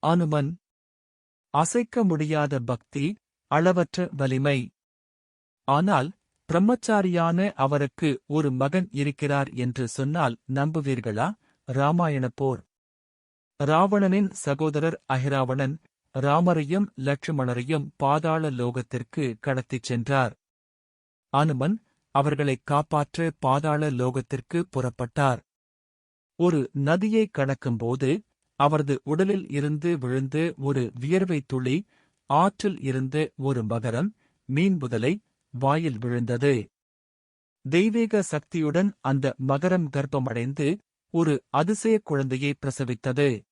அனுமன். அசைக்க முடியாத பக்தி, அளவற்ற வலிமை. ஆனால் பிரம்மச்சாரியான அவருக்கு ஒரு மகன் இருக்கிறார் என்று சொன்னால் நம்புவீர்களா? இராமாயண போர். ராவணனின் சகோதரர் அஹிராவணன் ராமரையும் லட்சுமணரையும் பாதாள லோகத்திற்கு கடத்திச் சென்றார். அனுமன் அவர்களைக் காப்பாற்ற பாதாள லோகத்திற்கு புறப்பட்டார். ஒரு நதியை கடக்கும்போது அவரது உடலில் இருந்து விழுந்து ஒரு வியர்வை துளி ஆற்றில் இருந்து ஒரு மகரம் மீன்புதலை வாயில் விழுந்தது. தெய்வீக சக்தியுடன் அந்த மகரம் கர்ப்பமடைந்து ஒரு அதிசய குழந்தையை பிரசவித்தது.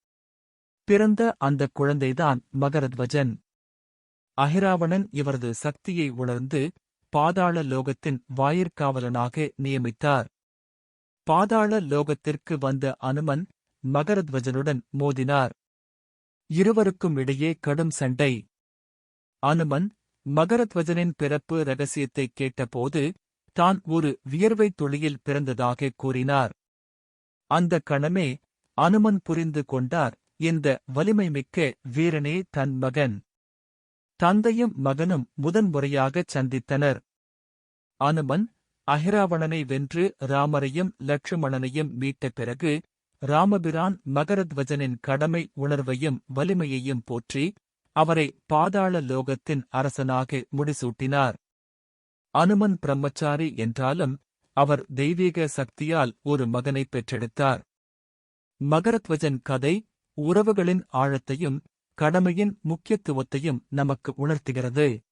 பிறந்த அந்த குழந்தைதான் மகரத்வஜன். அஹிராவணன் இவரது சக்தியை உணர்ந்து பாதாள லோகத்தின் வாயிற்காவலனாக நியமித்தார். பாதாள லோகத்திற்கு வந்த அனுமன் மகரத்வஜனுடன் மோதினார். இருவருக்கும் இடையே கடும் சண்டை. அனுமன் மகரத்வஜனின் பிறப்பு இரகசியத்தைக் கேட்டபோது தான் ஒரு வியர்வை துளியில் பிறந்ததாக கூறினார். அந்த கணமே அனுமன் புரிந்து கொண்டார், இந்த வலிமைமிக்க வீரனே தன் மகன். தந்தையும் மகனும் முதன்முறையாகச் சந்தித்தனர். அனுமன் அஹிராவணனை வென்று ராமரையும் லட்சுமணனையும் மீட்ட பிறகு ராமபிரான் மகரத்வஜனின் கடமை உணர்வையும் வலிமையையும் போற்றி அவரை பாதாள லோகத்தின் அரசனாக முடிசூட்டினார். அனுமன் பிரம்மச்சாரி என்றாலும் அவர் தெய்வீக சக்தியால் ஒரு மகனைப் பெற்றெடுத்தார். மகரத்வஜன் கதை உறவுகளின் ஆழத்தையும் கடமையின் முக்கியத்துவத்தையும் நமக்கு உணர்த்துகிறது.